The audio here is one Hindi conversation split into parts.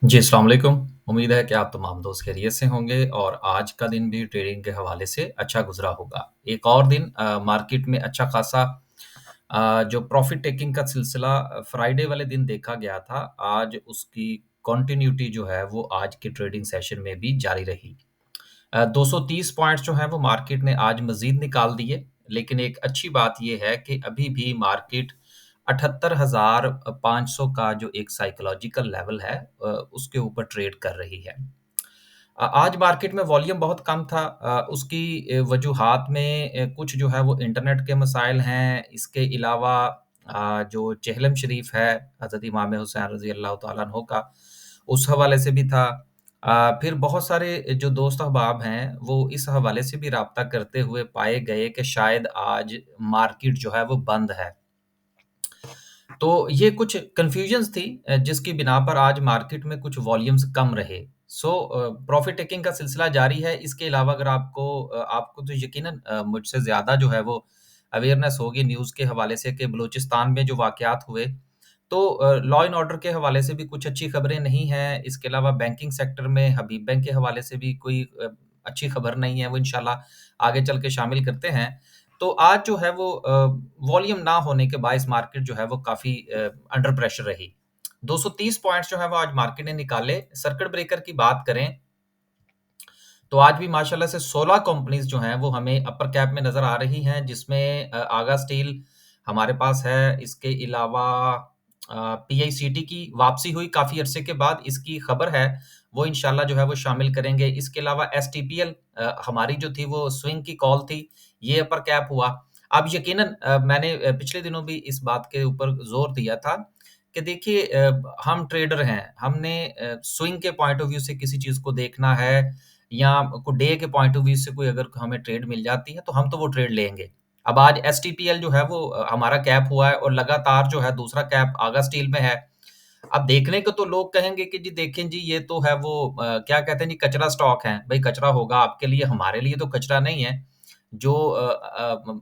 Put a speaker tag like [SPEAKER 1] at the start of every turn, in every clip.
[SPEAKER 1] जी, अस्सलाम वालेकुम। उम्मीद है कि आप तमाम दोस्त खैरियत से होंगे और आज का दिन भी ट्रेडिंग के हवाले से अच्छा गुज़रा होगा। एक और दिन मार्केट में अच्छा खासा जो प्रॉफ़िट टेकिंग का सिलसिला फ्राइडे वाले दिन देखा गया था, आज उसकी कंटिन्यूटी जो है वो आज के ट्रेडिंग सेशन में भी जारी रही। 230 पॉइंट्स जो हैं वो मार्केट ने आज मज़ीद निकाल दिए, लेकिन एक अच्छी बात ये है कि अभी भी मार्केट 78,500 का जो एक साइकोलॉजिकल लेवल है उसके ऊपर ट्रेड कर रही है। आज मार्केट में वॉल्यूम बहुत कम था उसकी वजूहात में कुछ जो है वो इंटरनेट के मसाइल हैं, इसके अलावा जो चहलम शरीफ है हज़रत इमाम हुसैन रज़ी अल्लाह तआला अन्हु का, उस हवाले से भी था। फिर बहुत सारे जो दोस्त अहबाब हैं, वो इस हवाले से भी राब्ता करते हुए पाए गए कि शायद आज मार्केट जो है वो बंद है। तो ये कुछ कन्फ्यूजन्स थी जिसकी बिना पर आज मार्केट में कुछ वॉल्यूम्स कम रहे। प्रॉफ़िट टेकिंग का सिलसिला जारी है। इसके अलावा अगर आपको तो यकीनन मुझसे ज़्यादा जो है वो अवेयरनेस होगी न्यूज़ के हवाले से कि बलूचिस्तान में जो वाक़यात हुए, तो लॉ एंड ऑर्डर के हवाले से भी कुछ अच्छी खबरें नहीं हैं। इसके अलावा बैंकिंग सेक्टर में हबीब बैंक के हवाले से भी कोई अच्छी खबर नहीं है, वो इंशाल्लाह आगे चल के शामिल करते हैं। तो आज जो है वो वॉल्यूम ना होने के बायस मार्केट जो है वो काफ़ी अंडर प्रेशर रही। 230 पॉइंट्स जो है वो आज मार्केट ने निकाले। सर्किट ब्रेकर की बात करें, तो आज भी माशाल्लाह से 16 कंपनीज़ जो हैं वो हमें अपर कैप में नज़र आ रही हैं, जिसमें आगा स्टील हमारे पास है। इसके अलावा पीआईसीटी की वापसी हुई काफ़ी अरसे के बाद, इसकी खबर है, वो इंशाल्लाह जो है वो शामिल करेंगे। इसके अलावा एसटीपीएल हमारी जो थी वो स्विंग की कॉल थी, ये अपर कैप हुआ। अब यकीनन मैंने पिछले दिनों भी इस बात के ऊपर ज़ोर दिया था कि देखिए हम ट्रेडर हैं, हमने स्विंग के पॉइंट ऑफ व्यू से किसी चीज़ को देखना है या को डे के पॉइंट ऑफ व्यू से कोई अगर हमें ट्रेड मिल जाती है, तो हम तो वो ट्रेड लेंगे। अब आज एसटीपीएल जो है वो हमारा कैप हुआ है और लगातार जो है दूसरा कैप आगा स्टील में है। अब देखने को तो लोग कहेंगे कि जी देखें जी ये तो है वो क्या कहते हैं जी कचरा स्टॉक है। भई कचरा होगा आपके लिए, हमारे लिए तो कचरा नहीं है। जो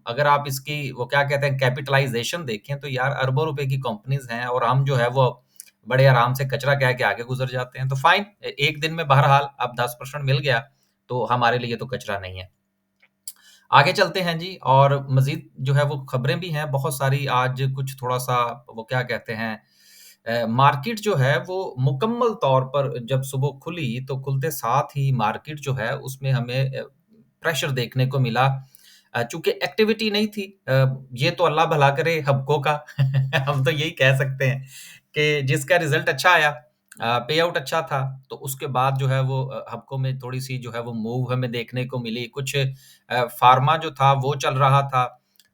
[SPEAKER 1] अगर आप इसकी वो क्या कहते हैं कैपिटलाइज़ेशन देखें तो यार अरबों रुपए की कंपनीज़ हैं और हम जो है वो बड़े आराम से कचरा कह के आगे गुज़र जाते हैं। तो फाइन एक दिन में बहरहाल अब 10% मिल गया, तो हमारे लिए तो कचरा नहीं है। आगे चलते हैं जी और मज़ीद जो है वो खबरें भी हैं बहुत सारी आज कुछ थोड़ा-सा वो क्या कहते हैं मार्केट जो है वो मुकम्मल तौर पर जब सुबह खुली तो खुलते साथ ही मार्केट जो है उसमें हमें प्रेशर देखने को मिला। चूँकि एक्टिविटी नहीं थी ये तो अल्लाह भला करे हबको का हम तो यही कह सकते हैं कि जिसका रिज़ल्ट अच्छा आया पे आउट अच्छा था, तो उसके बाद जो है वो हबको में थोड़ी-सी जो है वो मूव हमें देखने को मिली। कुछ फ़ार्मा जो था वो चल रहा था,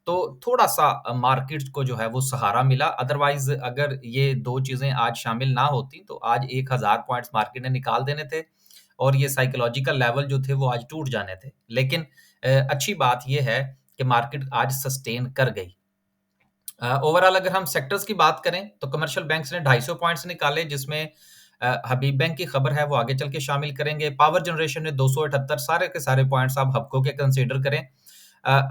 [SPEAKER 1] तो थोड़ा-सा मार्केट को जो है वो सहारा मिला। अदरवाइज़ अगर ये 2 चीज़ें आज शामिल ना होती, तो आज 1000 पॉइंट्स मार्केट ने निकाल देने थे और ये साइकोलॉजिकल लेवल जो थे वो आज टूट जाने थे। लेकिन अच्छी बात ये है कि मार्केट आज सस्टेन कर गई। ओवरऑल अगर हम सेक्टर्स की बात करें, तो कमर्शियल बैंक्स ने 250 पॉइंट्स निकाले जिसमें हबीब बैंक की खबर है वो आगे चल के शामिल करेंगे। पावर जनरेशन ने 278 सारे के सारे पॉइंट्स आप हबको के कंसीडर करें।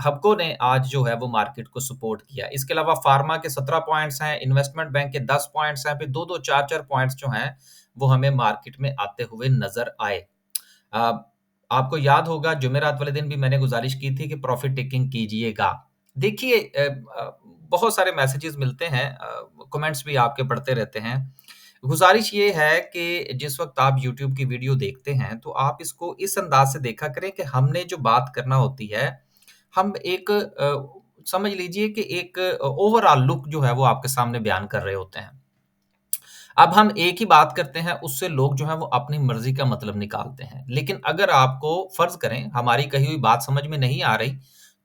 [SPEAKER 1] हबको ने आज जो है वो मार्केट को सपोर्ट किया। इसके अलावा फार्मा के 17 पॉइंट्स हैं, इन्वेस्टमेंट बैंक के 10 पॉइंट्स हैं, फिर 2-2 4-4 पॉइंट्स जो हैं, वो हमें मार्केट में आते हुए नज़र आए। अ, आपको याद होगा जुमेरात वाले दिन भी मैंने गुज़ारिश की थी कि प्रॉफ़िट टेकिंग कीजिएगा। देखिए बहुत सारे मैसेजेस मिलते हैं कमेंट्स भी आपके पढ़ते रहते हैं। गुज़ारिश ये है कि जिस वक़्त आप यूट्यूब की वीडियो देखते हैं, तो आप इसको इस अंदाज़ से देखा करें कि हमने जो बात करना होती है, हम एक समझ लीजिए कि एक ओवरॉल लुक जो है वो आपके सामने बयान कर रहे होते हैं। अब हम एक ही बात करते हैं, उससे लोग जो हैं वो अपनी मर्ज़ी का मतलब निकालते हैं। लेकिन अगर आपको फ़र्ज़ करें हमारी कही हुई बात समझ में नहीं आ रही,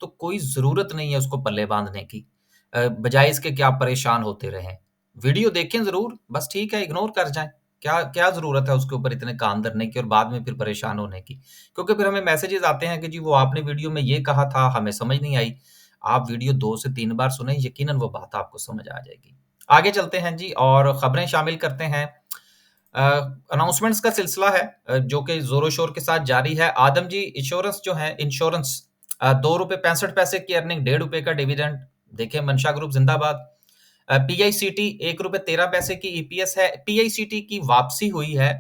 [SPEAKER 1] तो कोई ज़रूरत नहीं है उसको पल्ले बाँधने की। बजाए इसके कि आप परेशान होते रहें। वीडियो देखें ज़रूर, बस ठीक है इग्नोर कर जाएँ। क्या क्या ज़रूरत है उसके ऊपर इतने कान धरने की और बाद में फिर परेशान होने की। क्योंकि फिर हमें मैसेजेज़ आते हैं कि जी वो आपने वीडियो में ये कहा था, हमें समझ नहीं आई। आप वीडियो 2 से 3 बार सुनें, यकीनन वो बात आपको समझ आ जाएगी। आगे चलते हैं जी और खबरें शामिल करते हैं। अ, अनाउंसमेंट्स का सिलसिला है जो कि ज़ोर-ओ-शोर के साथ जारी है। आदम जी इंश्योरेंस जो है इंश्योरेंस ₹2.65 की अर्निंग ₹1.5 का डिविडेंड। देखिए मंशा ग्रुप ज़िंदाबाद। पीआईसीटी ₹1.13 की ईपीएस है। पीआईसीटी की वापसी हुई है,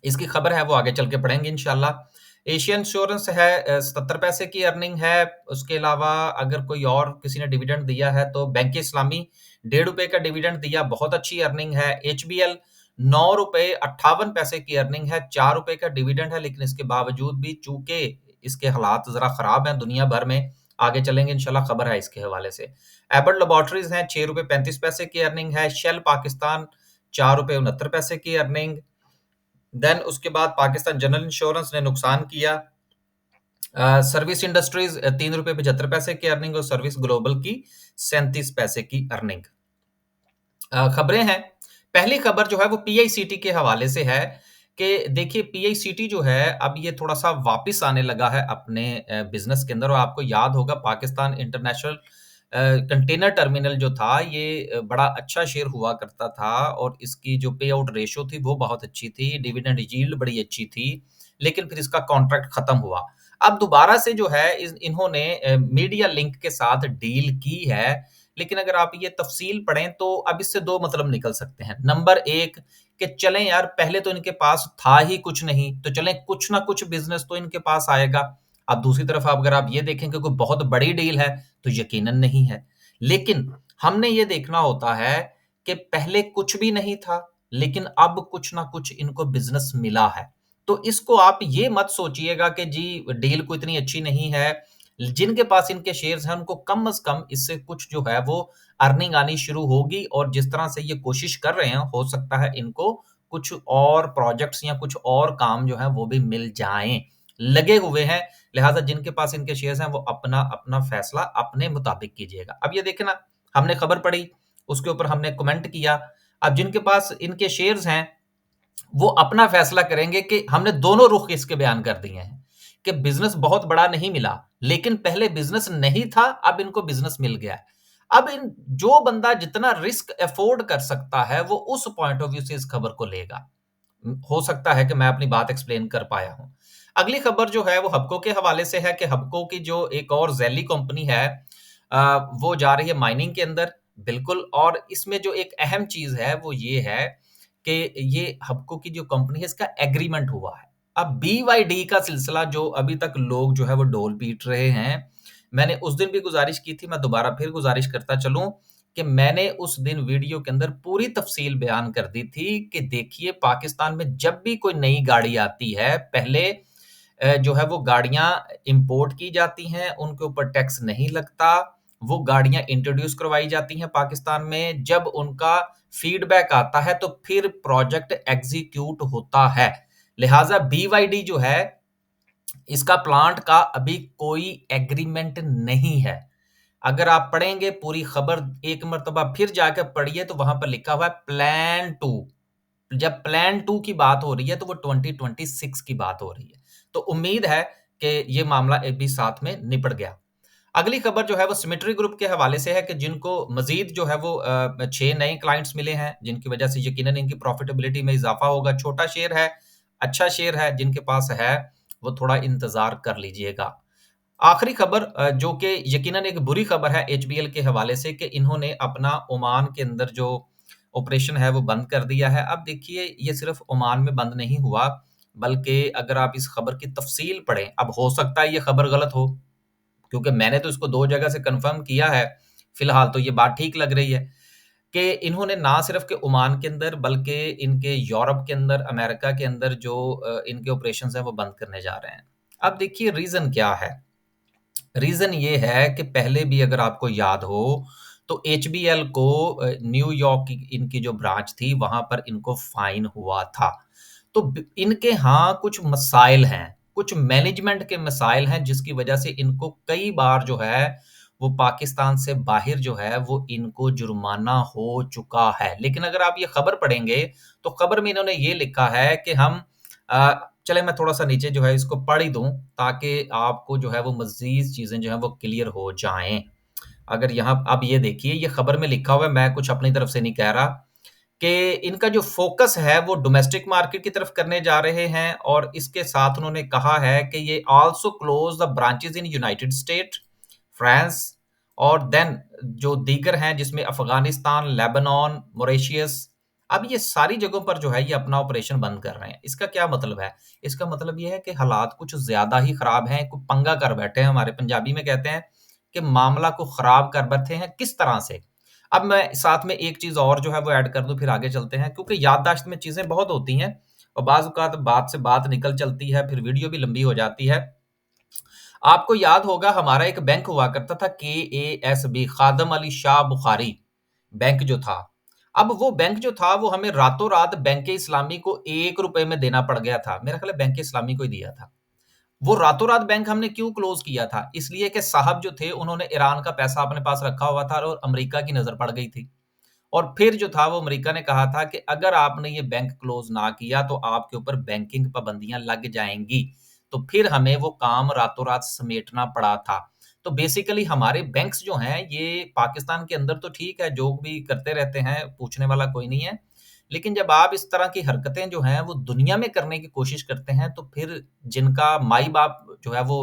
[SPEAKER 1] इसकी खबर है वो आगे चल के पढ़ेंगे इंशाल्लाह। एशियन इंश्योरेंस है 77 पैसे की अर्निंग है। उसके अलावा अगर कोई और किसी ने डिविडेंड दिया है तो बैंक इस्लामी ₹1.5 का डिविडेंड दिया, बहुत अच्छी अर्निंग है। एचबीएल ₹9.58 की अर्निंग है, ₹4 का डिविडेंड है, लेकिन इसके बावजूद भी चूंकि इसके हालात जरा खराब हैं दुनिया भर में, आगे चलेंगे इंशाल्लाह, खबर है इसके हवाले से। एबट लेबोरेटरीज हैं, ₹6.35 की अर्निंग है। शेल पाकिस्तान ₹4.69 की अर्निंग। देन उसके बाद पाकिस्तान जनरल इंश्योरेंस ने नुकसान किया। सर्विस इंडस्ट्रीज ₹3.75 की अर्निंग और सर्विस ग्लोबल की 37 पैसे की अर्निंग। खबरें हैं। पहली खबर जो है वो पीआईसीटी के हवाले से है कि देखिए पीआईसीटी जो है अब ये थोड़ा सा वापस आने लगा है अपने बिजनेस के अंदर। और आपको याद होगा पाकिस्तान इंटरनेशनल कंटेनर टर्मिनल जो था ये बड़ा अच्छा शेयर हुआ करता था और इसकी जो पे आउट रेशो थी वो बहुत अच्छी थी, डिविडेंड यील्ड बड़ी अच्छी थी, लेकिन फिर इसका कॉन्ट्रैक्ट खत्म हुआ। अब दोबारा से जो है इन्होंने मीडिया लिंक के साथ डील की है, लेकिन अगर आप ये तफसील पढ़ें तो अब इससे दो मतलब निकल सकते हैं। नंबर एक कि चलें यार, पहले तो इनके पास था ही कुछ नहीं, तो चलें कुछ ना कुछ बिजनेस तो इनके पास आएगा। अब दूसरी तरफ अगर आप ये देखें कि कोई बहुत बड़ी डील है तो यकीनन नहीं है, लेकिन हमने ये देखना होता है कि पहले कुछ भी नहीं था, लेकिन अब कुछ ना कुछ इनको बिजनेस मिला है। तो इसको आप ये मत सोचिएगा कि जी डील को इतनी अच्छी नहीं है। जिनके पास इनके शेयर्स हैं उनको कम से कम इससे कुछ जो है वो अर्निंग आनी शुरू होगी, और जिस तरह से ये कोशिश कर रहे हैं हो सकता है इनको कुछ और प्रोजेक्ट्स या कुछ और काम जो है वो भी मिल जाएं। लगे हुए हैं, लिहाजा जिनके पास इनके शेयर्स हैं वो अपना अपना फैसला अपने मुताबिक कीजिएगा। अब ये देखें ना, हमने खबर पढ़ी, उसके ऊपर हमने कमेंट किया। अब जिनके पास इनके शेयर्स हैं वो अपना फैसला करेंगे कि हमने दोनों रुख इसके बयान कर दिए हैं कि बिजनेस बहुत बड़ा नहीं मिला, लेकिन पहले बिजनेस नहीं था, अब इनको बिजनेस मिल गया है। अब इन जो बंदा जितना रिस्क अफोर्ड कर सकता है वो उस पॉइंट ऑफ व्यू से इस खबर को लेगा। हो सकता है कि मैं अपनी बात एक्सप्लेन कर पाया हूं। अगली खबर जो है वो हबको के हवाले से है कि हबको की जो एक और जैली कंपनी है वो जा रही है माइनिंग के अंदर। बिल्कुल, और इसमें जो एक अहम चीज है वो ये है कि ये हबको की जो कंपनी है इसका एग्रीमेंट हुआ है। अब बीवाईडी का सिलसिला जो अभी तक लोग जो है वो ढोल पीट रहे हैं, मैंने उस दिन भी गुजारिश की थी, मैं दोबारा फिर गुजारिश करता चलूं कि मैंने उस दिन वीडियो के अंदर पूरी तफसील बयान कर दी थी कि देखिए पाकिस्तान में जब भी कोई नई गाड़ी आती है, पहले जो है वो गाड़ियां इंपोर्ट की जाती हैं, उनके ऊपर टैक्स नहीं लगता। वो गाड़ियां इंट्रोड्यूस करवाई जाती हैं पाकिस्तान में, जब उनका फीडबैक आता है तो फिर प्रोजेक्ट एग्जीक्यूट होता है। लिहाजा बीवाईडी जो है इसका प्लांट का अभी कोई एग्रीमेंट नहीं है। अगर आप पढ़ेंगे पूरी खबर एक मर्तबा फिर जाकर पढ़िए तो वहां पर लिखा हुआ है प्लान टू। जब प्लान टू की बात हो रही है तो वो 2026 की बात हो रही है। तो उम्मीद है कि ये मामला एक भी साथ में निपट गया। अगली खबर जो है वो सिमेट्री ग्रुप के हवाले से है कि जिनको मजीद जो है वो 6 नए क्लाइंट्स मिले हैं, जिनकी वजह से यकीनन इनकी प्रॉफिटेबिलिटी में इजाफा होगा। छोटा शेयर है, अच्छा शेयर है, जिनके पास है वो थोड़ा इंतजार कर लीजिएगा। आखिरी खबर जो कि यकीनन एक बुरी खबर है एचबीएल के हवाले से कि इन्होंने अपना ओमान के अंदर जो ऑपरेशन है वो बंद कर दिया है। अब देखिए ये सिर्फ ओमान में बंद नहीं हुआ, बल्कि अगर आप इस खबर की तफसील पढ़ें, अब हो सकता है ये खबर गलत हो, क्योंकि मैंने तो इसको 2 जगह से कन्फर्म किया है। फिलहाल तो ये बात ठीक लग रही है कि इन्होंने ना सिर्फ के ओमान के अंदर बल्कि इनके यूरोप के अंदर, अमेरिका के अंदर जो इनके ऑपरेशंस हैं वो बंद करने जा रहे हैं। अब देखिए रीज़न क्या है? रीज़न ये है कि पहले भी अगर आपको याद हो तो एचबीएल को न्यूयॉर्क की इनकी जो ब्रांच थी वहाँ पर इनको फाइन हुआ था। तो इनके यहाँ कुछ मसाइल हैं, कुछ मैनेजमेंट के मसाइल हैं, जिसकी वजह से इनको कई बार जो है वो पाकिस्तान से बाहर जो है वो इनको जुर्माना हो चुका है। लेकिन अगर आप ये खबर पढ़ेंगे तो खबर में इन्होंने ये लिखा है कि हम चले मैं थोड़ा सा नीचे जो है इसको पढ़ ही दूं ताकि आपको जो है वो मजीद चीजें जो है वो क्लियर हो जाएं। अगर यहाँ अब ये देखिए ये खबर में लिखा हुआ है, मैं कुछ अपनी तरफ से नहीं कह रहा, कि इनका जो फ़ोकस है वो डोमेस्टिक मार्केट की तरफ करने जा रहे हैं, और इसके साथ उन्होंने कहा है कि ये also close the branches in United state, France, और देन जो दीगर हैं जिसमें अफ़गानिस्तान, लेबनान, मॉरिशस, अब ये सारी जगहों पर जो है ये अपना ऑपरेशन बंद कर रहे हैं। इसका क्या मतलब है? इसका मतलब ये है कि हालात कुछ ज़्यादा ही खराब हैं, कोई पंगा कर बैठे हैं, हमारे पंजाबी में कहते हैं कि मामला को खराब कर बैठे हैं, किस तरह से? अब मैं साथ में एक चीज़ और जो है वो ऐड कर दूँ, फिर आगे चलते हैं, क्योंकि याददाश्त में चीज़ें बहुत होती हैं और बाज़ औक़ात बात से बात निकल चलती है, फिर वीडियो भी लंबी हो जाती है। आपको याद होगा हमारा एक बैंक हुआ करता था केएसबी, खादम अली शाह बुखारी बैंक जो था। अब वो बैंक जो था वो हमें रातों-रात बैंक इस्लामी को ₹1 में देना पड़ गया था। मेरा ख़्याल है बैंक इस्लामी को ही दिया था। वो रातों-रात बैंक हमने क्यों क्लोज़ किया था? इसलिए कि साहब जो थे उन्होंने ईरान का पैसा अपने पास रखा हुआ था और अमेरिका की नज़र पड़ गई थी। और फिर जो था वो अमेरिका ने कहा था कि अगर आपने ये बैंक क्लोज़ ना किया तो आपके ऊपर बैंकिंग पाबंदियाँ लग जाएँगी। तो फिर हमें वो काम रातों-रात समेटना पड़ा था। तो बेसिकली हमारे बैंक्स जो हैं ये पाकिस्तान के अंदर तो ठीक है, जो भी करते रहते हैं, पूछने वाला कोई नहीं है। लेकिन जब आप इस तरह की हरकतें जो हैं वो दुनिया में करने की कोशिश करते हैं, तो फिर जिनका माई-बाप जो है वो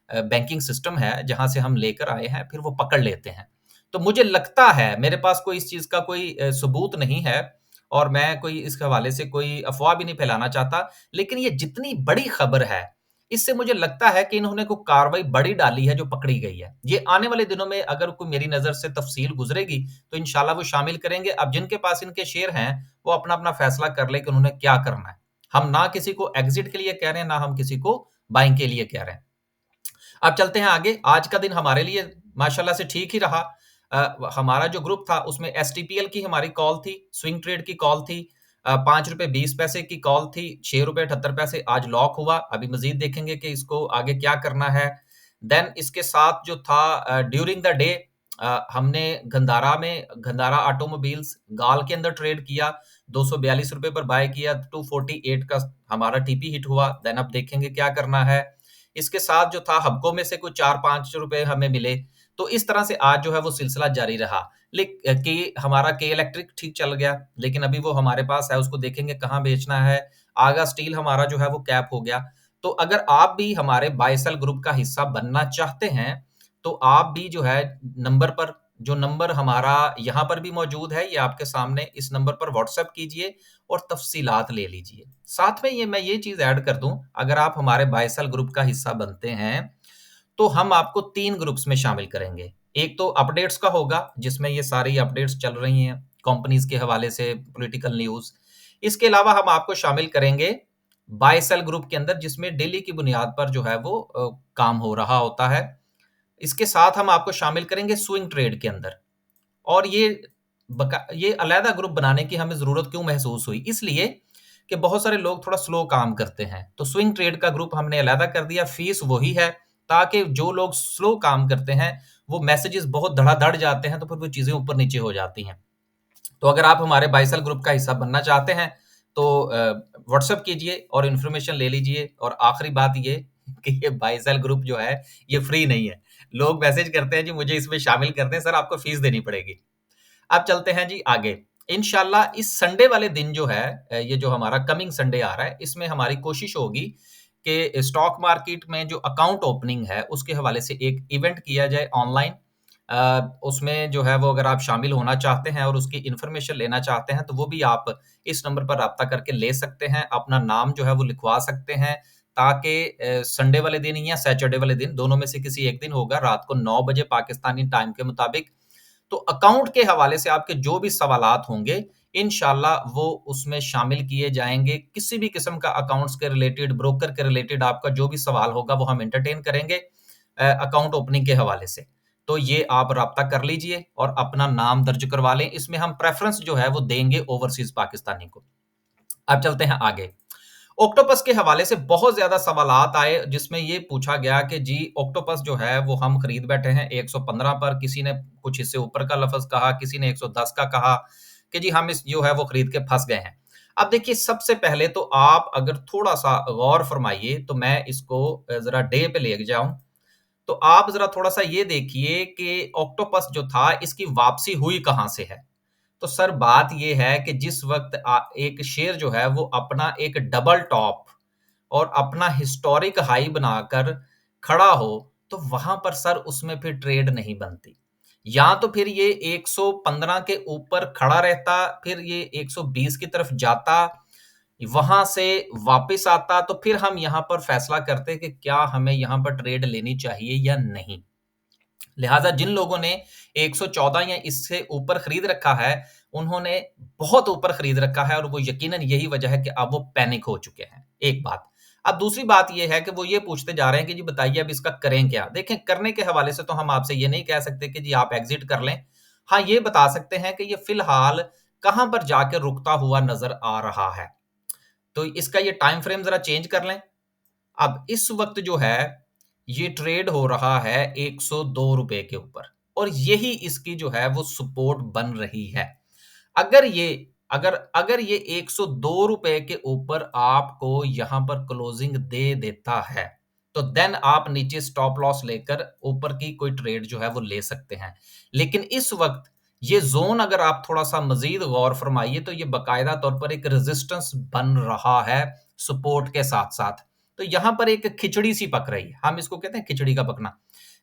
[SPEAKER 1] बैंकिंग सिस्टम है, जहाँ से हम लेकर आए हैं, फिर वो पकड़ लेते हैं। तो मुझे लगता है, मेरे पास कोई इस चीज़ का कोई सबूत नहीं है और मैं कोई इस हवाले से कोई अफ़वाह भी नहीं फैलाना चाहता, लेकिन ये जितनी बड़ी खबर है, इससे मुझे लगता है कि इन्होंने कोई कार्रवाई बड़ी डाली है जो पकड़ी गई है। ये आने वाले दिनों में अगर कोई मेरी नज़र से तफ़सील गुज़रेगी, तो इंशाल्लाह वो शामिल करेंगे। अब जिनके पास इनके शेयर हैं, वो अपना-अपना फ़ैसला कर लें कि उन्होंने क्या करना है। हम ना किसी को एग्ज़िट के लिए कह रहे हैं, ना हम किसी को बाइंग के लिए कह रहे हैं। अब चलते हैं आगे। आज का दिन हमारे लिए माशाल्लाह से ठीक ही रहा। हमारा जो ग्रुप था उसमें एसटीपीएल की हमारी कॉल थी, स्विंग ट्रेड की कॉल थी, ₹5.20 की कॉल थी, ₹6.78 आज लॉक हुआ। अभी मज़ीद देखेंगे कि इसको आगे क्या करना है। देन इसके साथ जो था ड्यूरिंग द डे हमने गंधारा ऑटोमोबाइल्स गाल के अंदर ट्रेड किया, ₹242 पर बाय किया, 248 का हमारा टीपी हिट हुआ। देन अब देखेंगे क्या करना है। इसके साथ जो था हबको में से कुछ ₹4-5 हमें मिले। तो इस तरह से आज जो है वो सिलसिला जारी रहा। हमारा के इलेक्ट्रिक ठीक चल गया, लेकिन अभी वो हमारे पास है, उसको देखेंगे कहाँ बेचना है। आगा स्टील हमारा जो है वो कैप हो गया। तो अगर आप भी हमारे बाय सेल ग्रुप का हिस्सा बनना चाहते हैं, तो आप भी जो है नंबर पर जो नंबर हमारा यहाँ पर भी मौजूद है, ये आपके सामने इस नंबर पर व्हाट्सएप कीजिए और तफ़सीलात ले लीजिए। साथ में मैं ये चीज़ ऐड कर दूँ, अगर आप हमारे बाय सेल ग्रुप का हिस्सा बनते हैं, तो हम आपको 3 ग्रुप्स में शामिल करेंगे। एक तो अपडेट्स का होगा, जिसमें ये सारी अपडेट्स चल रही हैं, कंपनीज़ के हवाले से, पॉलिटिकल न्यूज़। इसके अलावा हम आपको शामिल करेंगे बाय सेल ग्रुप के अंदर, जिसमें डेली की बुनियाद पर जो है वो काम हो रहा होता है। इसके साथ हम आपको शामिल करेंगे स्विंग ट्रेड के अंदर। और ये अलहदा ग्रुप बनाने की हमें ज़रूरत क्यों महसूस हुई? इसलिए कि बहुत सारे लोग थोड़ा स्लो काम करते हैं। तो स्विंग ट्रेड का ग्रुप हमने अलहदा कर दिया, फ़ीस वही है, ताकि जो लोग स्लो काम करते हैं, वो मैसेजेस बहुत धड़ाधड़ जाते हैं, तो फिर वो चीज़ें ऊपर-नीचे हो जाती हैं। तो अगर आप हमारे बाय सेल ग्रुप का हिस्सा बनना चाहते हैं, तो व्हाट्सएप कीजिए और इन्फॉर्मेशन ले लीजिए। और आखिरी बात ये कि ये बाय सेल ग्रुप जो है, ये फ्री नहीं है। लोग मैसेज करते हैं जी मुझे इसमें शामिल कर दें, सर आपको फ़ीस देनी पड़ेगी। अब चलते हैं जी आगे। इंशाल्लाह इस संडे वाले दिन जो है ये जो हमारा कमिंग संडे आ रहा है, इसमें हमारी कोशिश होगी कि स्टॉक मार्केट में जो अकाउंट ओपनिंग है, उसके हवाले से एक इवेंट किया जाए ऑनलाइन। उसमें जो है वो अगर आप शामिल होना चाहते हैं और उसकी इन्फॉर्मेशन लेना चाहते हैं, तो वो भी आप इस नंबर पर राब्ता करके ले सकते हैं। अपना नाम जो है वो लिखवा सकते हैं, ताकि संडे वाले दिन या सैटरडे वाले दिन, दोनों में से किसी एक दिन होगा, रात को 9 बजे पाकिस्तानी टाइम के मुताबिक। तो अकाउंट के हवाले से आपके जो भी सवालात होंगे, इंशाल्लाह वो उसमें शामिल किए जाएँगे। किसी भी किस्म का अकाउंट्स के रिलेटेड, ब्रोकर के रिलेटेड आपका जो भी सवाल होगा, वो हम एंटरटेन करेंगे अकाउंट ओपनिंग के हवाले से। तो ये आप राब्ता कर लीजिए और अपना नाम दर्ज करवा लें। इसमें हम प्रेफ़रेंस जो है वो देंगे ओवरसीज़ पाकिस्तानी को। अब चलते हैं आगे। ऑक्टोपस के हवाले से बहुत ज़्यादा सवालात आए, जिसमें ये पूछा गया कि जी ऑक्टोपस जो है वो हम खरीद बैठे हैं 115 पर, किसी ने कुछ इससे ऊपर का लफ़्ज़ कहा, किसी ने 110 का कहा कि जी हम इस जो है वो खरीद के फँस गए हैं। अब देखिए सबसे पहले तो आप अगर थोड़ा-सा गौर फरमाइए, तो मैं इसको ज़रा डे पे ले जाऊँ, तो आप ज़रा थोड़ा-सा ये देखिए कि ऑक्टोपस जो था इसकी वापसी हुई कहाँ से है? तो सर बात ये है कि जिस वक़्त एक शेयर जो है वो अपना एक डबल टॉप और अपना हिस्टोरिक हाई बनाकर खड़ा हो, तो वहाँ पर सर उसमें फिर ट्रेड नहीं बनती। या तो फिर ये 115 के ऊपर खड़ा रहता, फिर ये 120 की तरफ जाता, वहाँ से वापस आता, तो फिर हम यहाँ पर फैसला करते कि क्या हमें यहाँ पर ट्रेड लेनी चाहिए या नहीं। लिहाजा जिन लोगों ने 114 या इससे ऊपर खरीद रखा है, उन्होंने बहुत ऊपर खरीद रखा है और वो यकीनन यही वजह है कि अब वो पैनिक हो चुके हैं, एक बात। अब दूसरी बात ये है कि वो ये पूछते जा रहे हैं कि जी बताइए अब इसका करें क्या? देखें, करने के हवाले से तो हम आपसे ये नहीं कह सकते कि जी आप एग्ज़िट कर लें। हाँ, ये बता सकते हैं कि ये फ़िलहाल कहाँ पर जाके रुकता हुआ नज़र आ रहा है। तो इसका ये टाइम फ्रेम ज़रा चेंज कर लें। अब इस वक़्त जो है, ये ट्रेड हो रहा है ₹102 के ऊपर और यही इसकी जो है वो सपोर्ट बन रही है। अगर ये अगर अगर ये ₹102 के ऊपर आपको यहाँ पर क्लोजिंग दे देता है, तो देन आप नीचे स्टॉप लॉस लेकर ऊपर की कोई ट्रेड जो है वो ले सकते हैं। लेकिन इस वक़्त ये ज़ोन अगर आप थोड़ा-सा मज़ीद गौर फरमाइए तो ये बाकायदा तौर पर एक रेज़िस्टेंस बन रहा है सपोर्ट के साथ-साथ। तो यहाँ पर एक खिचड़ी सी पक रही है। हम इसको कहते हैं खिचड़ी का पकना।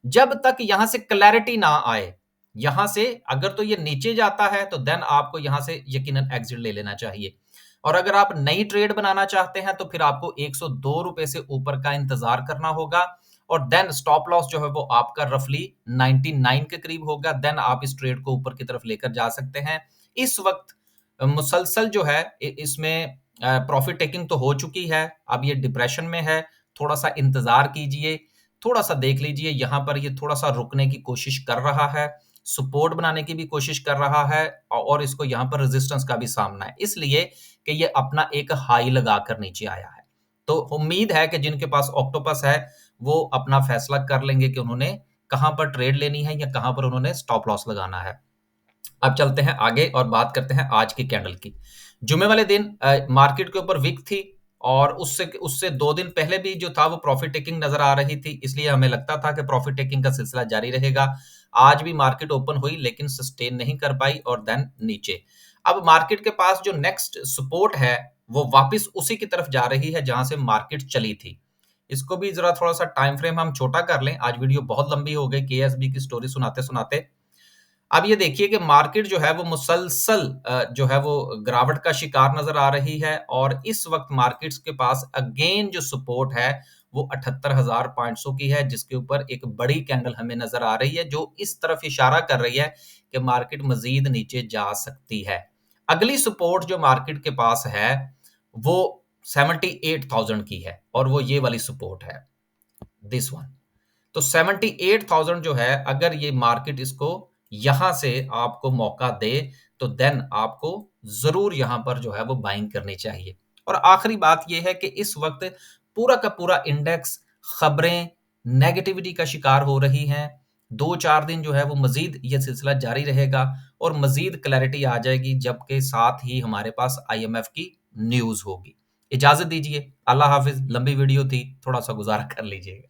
[SPEAKER 1] जब तक यहाँ से क्लैरिटी ना आए, यहाँ से अगर तो ये नीचे जाता है तो देन आपको यहाँ से यकीनन एग्ज़िट ले लेना चाहिए। और अगर आप नई ट्रेड बनाना चाहते हैं तो फिर आपको ₹102 से ऊपर का इंतज़ार करना होगा और देन स्टॉप लॉस जो है वो आपका रफ़ली 99 के करीब होगा। देन आप इस ट्रेड को ऊपर की तरफ लेकर जा सकते हैं। इस वक़्त मुसलसल जो है इसमें प्रॉफ़िट टेकिंग तो हो चुकी है, अब ये डिप्रेशन में है, थोड़ा-सा इंतज़ार कीजिए, थोड़ा-सा देख लीजिए, यहाँ पर ये थोड़ा-सा रुकने की कोशिश कर रहा है, सपोर्ट बनाने की भी कोशिश कर रहा है और इसको यहाँ पर रेज़िस्टेंस का भी सामना है, इसलिए कि ये अपना एक हाई लगाकर नीचे आया है। तो उम्मीद है कि जिनके पास ऑक्टोपस है, वो अपना फैसला कर लेंगे कि उन्होंने कहाँ पर ट्रेड लेनी है या कहाँ पर उन्होंने स्टॉप लॉस लगाना है। अब चलते हैं आगे और बात करते हैं आज की कैंडल की। जुमे वाले दिन मार्केट के ऊपर विक थी और उससे उससे 2 दिन पहले भी जो था वो प्रॉफिट टेकिंग नज़र आ रही थी, इसलिए हमें लगता था कि प्रॉफिट टेकिंग का सिलसिला जारी रहेगा। आज भी मार्केट ओपन हुई लेकिन सस्टेन नहीं कर पाई और देन नीचे। अब मार्केट के पास जो नेक्स्ट सपोर्ट है, वो वापस उसी की तरफ जा रही है जहाँ से मार्केट चली थी। इसको भी ज़रा थोड़ा-सा टाइम फ्रेम हम छोटा कर लें, आज वीडियो बहुत लंबी हो गई केएसबी की स्टोरी सुनाते-सुनाते। अब ये देखिए कि मार्केट जो है वो मुसलसल जो है वो गिरावट का शिकार नज़र आ रही है और इस वक़्त मार्केट्स के पास अगेन जो सपोर्ट है वो 78,500 की है, जिसके ऊपर एक बड़ी कैंडल हमें नज़र आ रही है जो इस तरफ इशारा कर रही है कि मार्केट मज़ीद नीचे जा सकती है। अगली सपोर्ट जो मार्केट के पास है वो 78,000 की है और वो ये वाली सपोर्ट है, दिस वन। तो 78,000 जो है अगर ये मार्केट इसको यहाँ से आपको मौका दे तो देन आपको ज़रूर यहाँ पर जो है वो बाइंग करनी चाहिए। और आखिरी बात ये है कि इस वक़्त पूरा का पूरा इंडेक्स खबरें नेगेटिविटी का शिकार हो रही हैं। 2-4 दिन जो है वो मज़ीद ये सिलसिला जारी रहेगा और मज़ीद क्लैरिटी आ जाएगी जबकि साथ ही हमारे पास आईएमएफ की न्यूज़ होगी। इजाज़त दीजिए। अल्लाह हाफ़िज़। लंबी वीडियो थी, थोड़ा-सा गुज़ारा कर लीजिएगा।